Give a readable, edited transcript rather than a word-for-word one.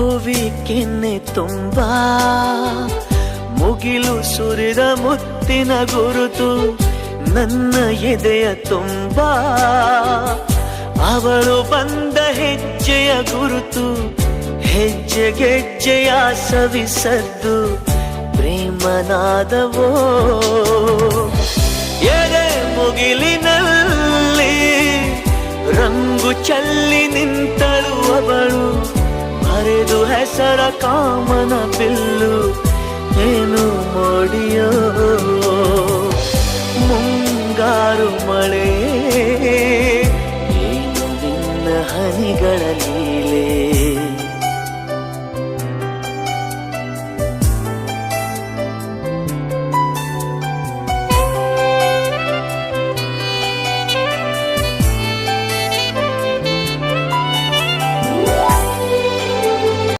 ಹುವಿ ಕೆನ್ನೆ ತುಂಬಾ ಮುಗಿಲು ಸುರಿದ ಮುತ್ತಿನ ಗುರುತು ನನ್ನ ಎದೆಯ ತುಂಬಾ ಅವಳು ಬಂದ ಹೆಜ್ಜೆಯ ಗುರುತು ಹೆಜ್ಜೆಗೆಜ್ಜೆಯ ಸವಿಸದ್ದು ಪ್ರೇಮನಾದವೋ ಎದೆ ಮುಗಿಲಿನಲ್ಲಿ ರಂಗು ಚಲ್ಲಿ ನಿಂತಳು ಅವಳು ಬರೆದು ಹೆಸರ ಕಾಮನ ಬಿಲ್ಲು ಏನು ಮೋಡಿಯೋ ಮುಂಗಾರು ಮಳೆ ಏನು ನಿನ್ನ ಹನಿಗಳ ಲೀಲೆ